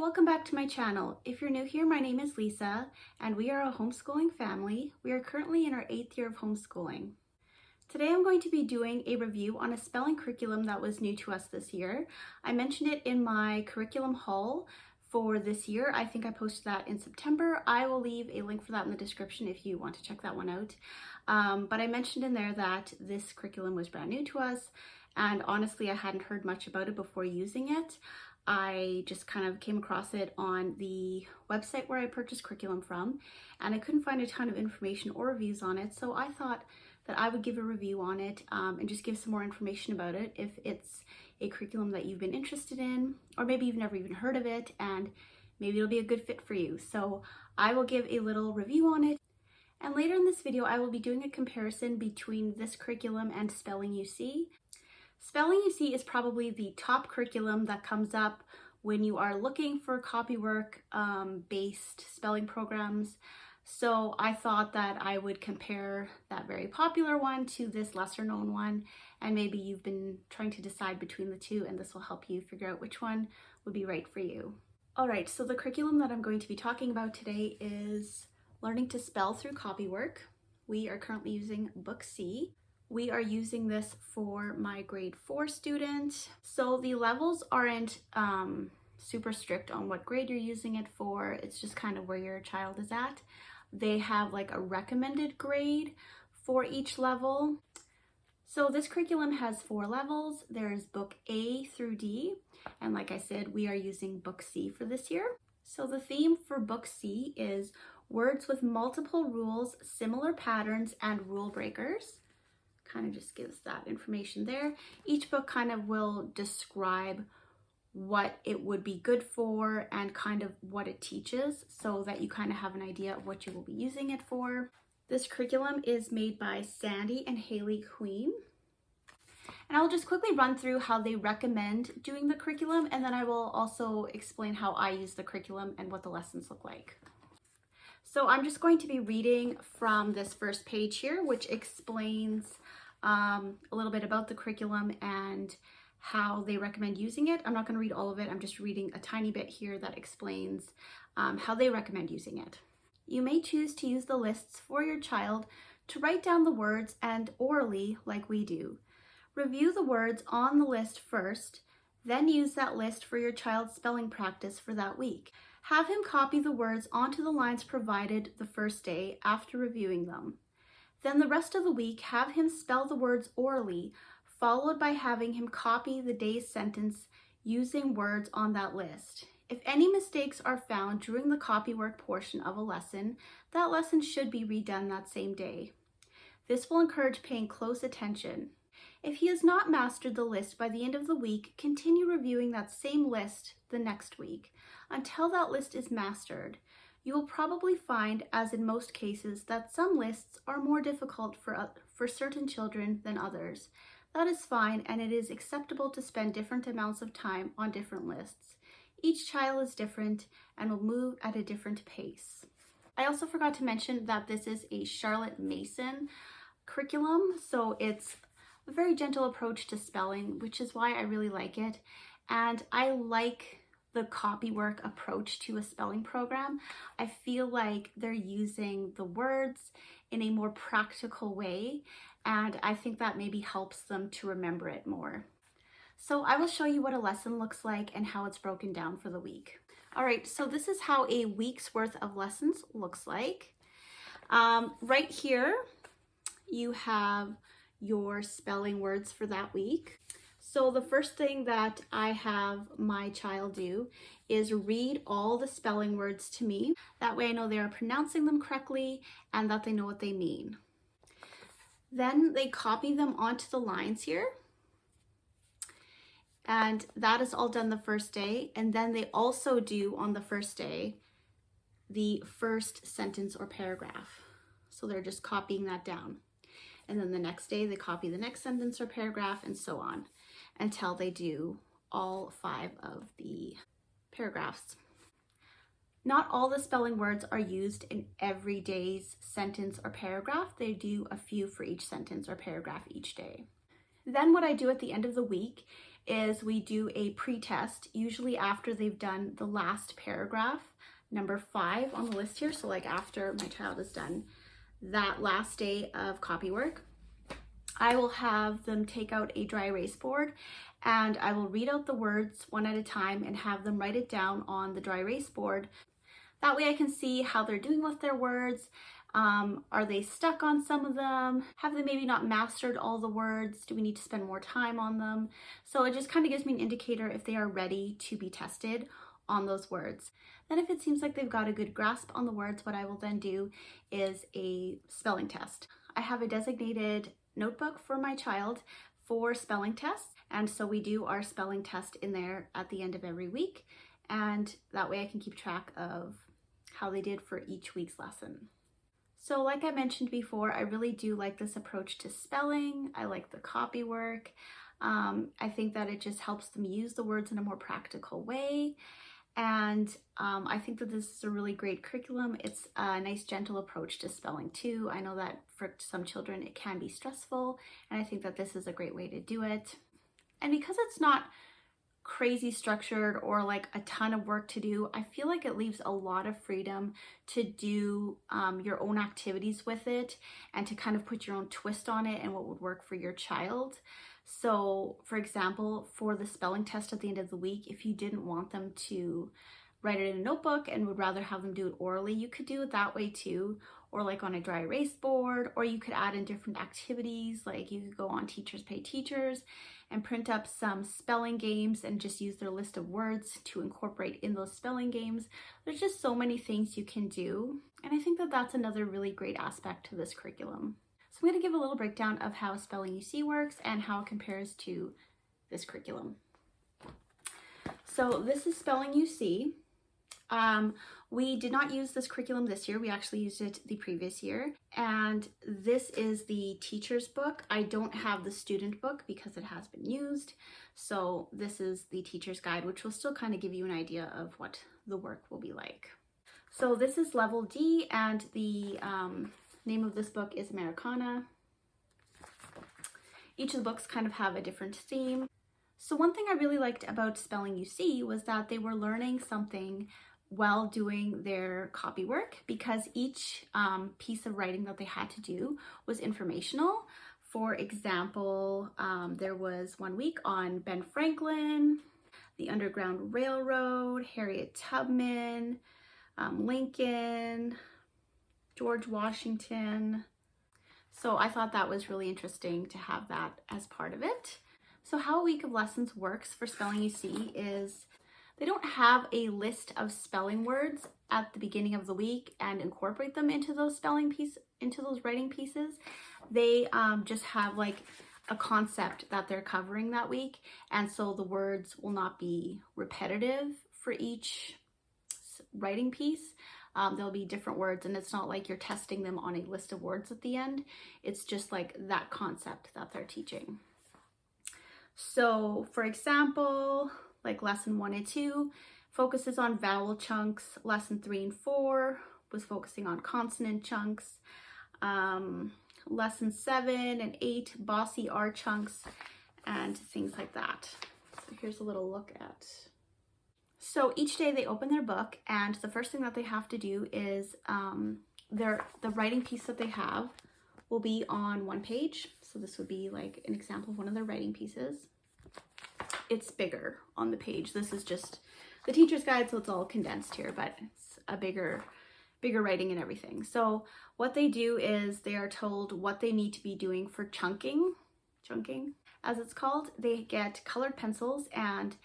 welcome back to my channel. If you're new here, my name is Lisa and we are a homeschooling family. We are currently in our 8th year of homeschooling. Today I'm going to be doing a review on a spelling curriculum that was new to us this year. I mentioned it in my curriculum haul for this year. I think I posted that in September. I will leave a link for that in the description if you want to check that one out. But I mentioned in there that this curriculum was brand new to us, and honestly I hadn't heard much about it before using it. I just kind of came across it on the website where I purchased curriculum from, and I couldn't find a ton of information or reviews on it, so I thought that I would give a review on it and just give some more information about it if it's a curriculum that you've been interested in, or maybe you've never even heard of it and maybe it'll be a good fit for you. So I will give a little review on it, and later in this video I will be doing a comparison between this curriculum and Spelling UC. Spelling UC is probably the top curriculum that comes up when you are looking for Copywork based spelling programs. So I thought that I would compare that very popular one to this lesser known one, and maybe you've been trying to decide between the two and this will help you figure out which one would be right for you. Alright, so the curriculum that I'm going to be talking about today is Learning to Spell Through Copywork. We are currently using Book C. We are using this for my grade 4 student. So the levels aren't super strict on what grade you're using it for. It's just kind of where your child is at. They have like a recommended grade for each level. So this curriculum has 4 levels. There's Book A through D. And like I said, we are using Book C for this year. So the theme for Book C is words with multiple rules, similar patterns, and rule breakers. Kind of just gives that information there. Each book kind of will describe what it would be good for and kind of what it teaches, so that you kind of have an idea of what you will be using it for. This curriculum is made by Sandy and Haley Queen. And I'll just quickly run through how they recommend doing the curriculum, and then I will also explain how I use the curriculum and what the lessons look like. So I'm just going to be reading from this first page here, which explains a little bit about the curriculum and how they recommend using it. I'm not going to read all of it. I'm just reading a tiny bit here that explains how they recommend using it. You may choose to use the lists for your child to write down the words and orally like we do. Review the words on the list first, then use that list for your child's spelling practice for that week. Have him copy the words onto the lines provided the first day after reviewing them. Then the rest of the week, have him spell the words orally, followed by having him copy the day's sentence using words on that list. If any mistakes are found during the copywork portion of a lesson, that lesson should be redone that same day. This will encourage paying close attention. If he has not mastered the list by the end of the week, continue reviewing that same list the next week until that list is mastered. You will probably find, as in most cases, that some lists are more difficult for certain children than others. That is fine, and it is acceptable to spend different amounts of time on different lists. Each child is different and will move at a different pace. I also forgot to mention that this is a Charlotte Mason curriculum, so it's a very gentle approach to spelling, which is why I really like it. And I like the Copywork approach to a spelling program. I feel like they're using the words in a more practical way, and I think that maybe helps them to remember it more. So I will show you what a lesson looks like and how it's broken down for the week. All right, so this is how a week's worth of lessons looks like. Right here, you have your spelling words for that week. So the first thing that I have my child do is read all the spelling words to me. That way I know they are pronouncing them correctly and that they know what they mean. Then they copy them onto the lines here. And that is all done the first day. And then they also do on the first day the first sentence or paragraph. So they're just copying that down. And then the next day they copy the next sentence or paragraph, and so on, until they do all 5 of the paragraphs. Not all the spelling words are used in every day's sentence or paragraph. They do a few for each sentence or paragraph each day. Then what I do at the end of the week is we do a pre-test, usually after they've done the last paragraph, number 5 on the list here. So like after my child has done that last day of Copywork, I will have them take out a dry erase board and I will read out the words one at a time and have them write it down on the dry erase board. That way I can see how they're doing with their words. Are they stuck on some of them? Have they maybe not mastered all the words? Do we need to spend more time on them? So it just kind of gives me an indicator if they are ready to be tested on those words. Then if it seems like they've got a good grasp on the words, what I will then do is a spelling test. I have a designated notebook for my child for spelling tests, and so we do our spelling test in there at the end of every week, and that way I can keep track of how they did for each week's lesson. So like I mentioned before, I really do like this approach to spelling. I like the Copywork. I think that it just helps them use the words in a more practical way. And I think that this is a really great curriculum. It's a nice, gentle approach to spelling too. I know that for some children it can be stressful, and I think that this is a great way to do it. And because it's not crazy structured or like a ton of work to do, I feel like it leaves a lot of freedom to do your own activities with it and to kind of put your own twist on it and what would work for your child. So for example, for the spelling test at the end of the week, if you didn't want them to write it in a notebook and would rather have them do it orally, you could do it that way too, or like on a dry erase board, or you could add in different activities, like you could go on Teachers Pay Teachers and print up some spelling games and just use their list of words to incorporate in those spelling games. There's just so many things you can do, and I think that that's another really great aspect to this curriculum. So I'm going to give a little breakdown of how Spelling UC works and how it compares to this curriculum. So this is Spelling UC. We did not use this curriculum this year. We actually used it the previous year. And this is the teacher's book. I don't have the student book because it has been used. So this is the teacher's guide, which will still kind of give you an idea of what the work will be like. So this is level D, and the name of this book is Americana. Each of the books kind of have a different theme. So one thing I really liked about Spelling UC was that they were learning something while doing their Copywork, because each piece of writing that they had to do was informational. For example, there was one week on Ben Franklin, the Underground Railroad, Harriet Tubman, Lincoln, George Washington. So I thought that was really interesting to have that as part of it. So how a week of lessons works for Spelling UC is they don't have a list of spelling words at the beginning of the week and incorporate them into those writing pieces. They just have like a concept that they're covering that week, and so the words will not be repetitive for each writing piece. There'll be different words, and it's not like you're testing them on a list of words at the end. It's just like that concept that they're teaching. So for example, like lesson 1 and 2 focuses on vowel chunks. Lesson 3 and 4 was focusing on consonant chunks. Lesson 7 and 8, bossy R chunks and things like that. So here's a little look at. So each day they open their book, and the first thing that they have to do is the writing piece that they have will be on one page. So this would be like an example of one of their writing pieces. It's bigger on the page. This is just the teacher's guide, so it's all condensed here, but it's a bigger writing and everything. So what they do is they are told what they need to be doing for chunking as it's called. They get colored pencils, and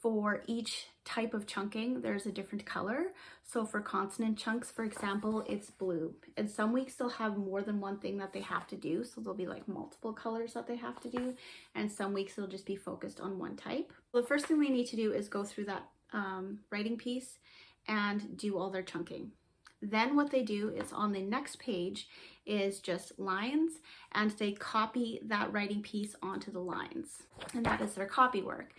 for each type of chunking, there's a different color. So for consonant chunks, for example, it's blue. And some weeks they'll have more than one thing that they have to do. So there'll be like multiple colors that they have to do. And some weeks they'll just be focused on one type. The first thing they need to do is go through that writing piece and do all their chunking. Then what they do is on the next page is just lines, and they copy that writing piece onto the lines. And that is their Copywork.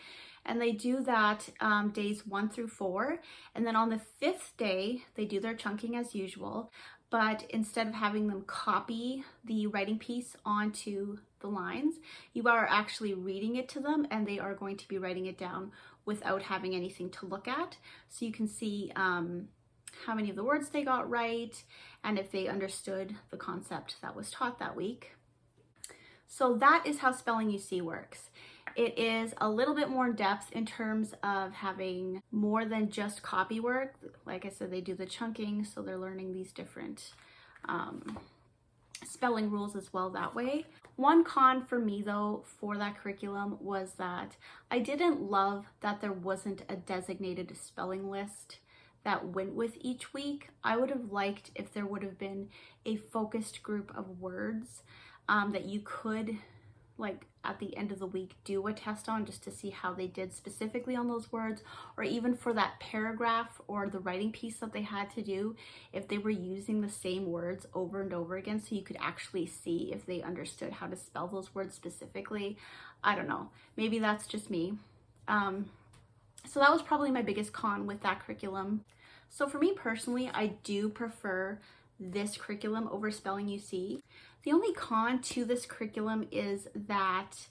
And they do that days 1 through 4. And then on the 5th day, they do their chunking as usual. But instead of having them copy the writing piece onto the lines. You are actually reading it to them, and they are going to be writing it down without having anything to look at. So you can see how many of the words they got right and if they understood the concept that was taught that week. So that is how Spelling You See works. It is a little bit more in depth in terms of having more than just copy work. Like I said, they do the chunking, so they're learning these different spelling rules as well that way. One con for me though for that curriculum was that I didn't love that there wasn't a designated spelling list that went with each week. I would have liked if there would have been a focused group of words that you could, like at the end of the week, do a test on just to see how they did specifically on those words, or even for that paragraph or the writing piece that they had to do, if they were using the same words over and over again, so you could actually see if they understood how to spell those words specifically. I don't know, maybe that's just me. So that was probably my biggest con with that curriculum. So for me personally, I do prefer this curriculum over Spelling You See. The only con to this curriculum is that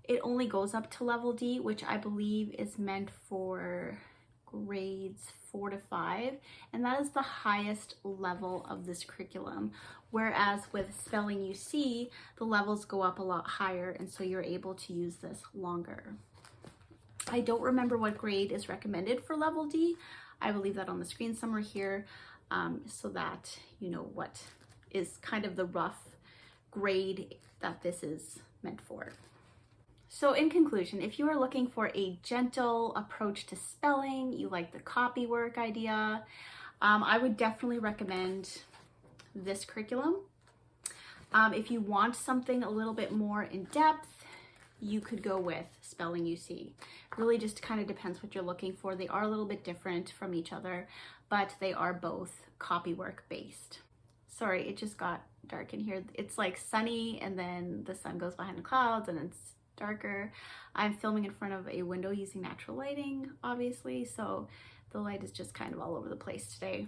it only goes up to level D, which I believe is meant for grades 4 to 5, and that is the highest level of this curriculum. Whereas with Spelling You See, the levels go up a lot higher, and so you're able to use this longer. I don't remember what grade is recommended for level D. I will leave that on the screen somewhere here, so that you know what is kind of the rough grade that this is meant for. So in conclusion, if you are looking for a gentle approach to spelling, you like the copywork idea, I would definitely recommend this curriculum. If you want something a little bit more in depth, you could go with Spelling You See. Really just kind of depends what you're looking for. They are a little bit different from each other, but they are both copywork based. Sorry, it just got dark in here. It's like sunny and then the sun goes behind the clouds and it's darker. I'm filming in front of a window using natural lighting, obviously, so the light is just kind of all over the place today.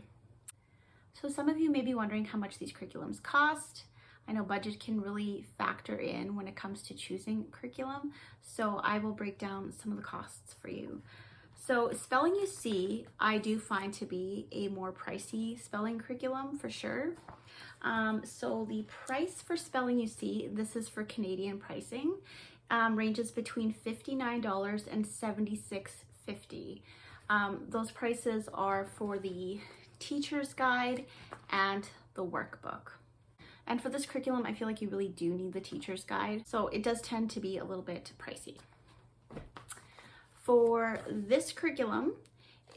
So some of you may be wondering how much these curriculums cost. I know budget can really factor in when it comes to choosing curriculum, so I will break down some of the costs for you. So Spelling You See, I do find to be a more pricey spelling curriculum for sure. So the price for Spelling You See, this is for Canadian pricing, ranges between $59 and $76.50. Those prices are for the teacher's guide and the workbook. And for this curriculum, I feel like you really do need the teacher's guide, so it does tend to be a little bit pricey. For this curriculum,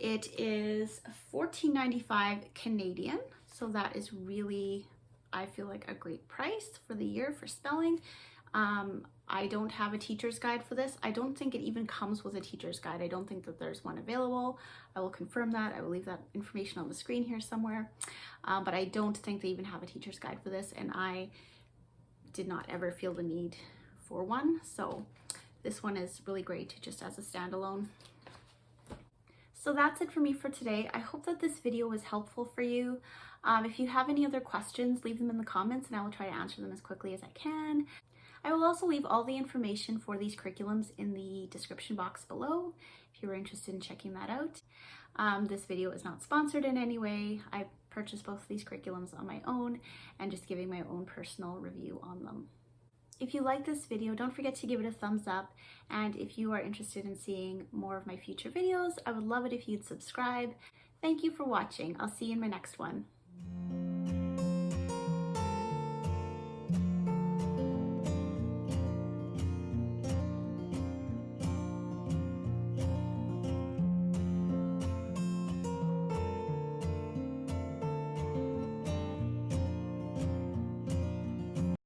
it is $14.95 Canadian, so that is really, I feel like, a great price for the year for spelling. I don't have a teacher's guide for this. I don't think it even comes with a teacher's guide. I don't think that there's one available. I will confirm that. I will leave that information on the screen here somewhere. But I don't think they even have a teacher's guide for this, and I did not ever feel the need for one. So this one is really great just as a standalone. So that's it for me for today. I hope that this video was helpful for you. If you have any other questions, leave them in the comments and I will try to answer them as quickly as I can. I will also leave all the information for these curriculums in the description box below if you're interested in checking that out. This video is not sponsored in any way. I purchased both of these curriculums on my own and just giving my own personal review on them. If you like this video, don't forget to give it a thumbs up, and if you are interested in seeing more of my future videos, I would love it if you'd subscribe. Thank you for watching. I'll see you in my next one.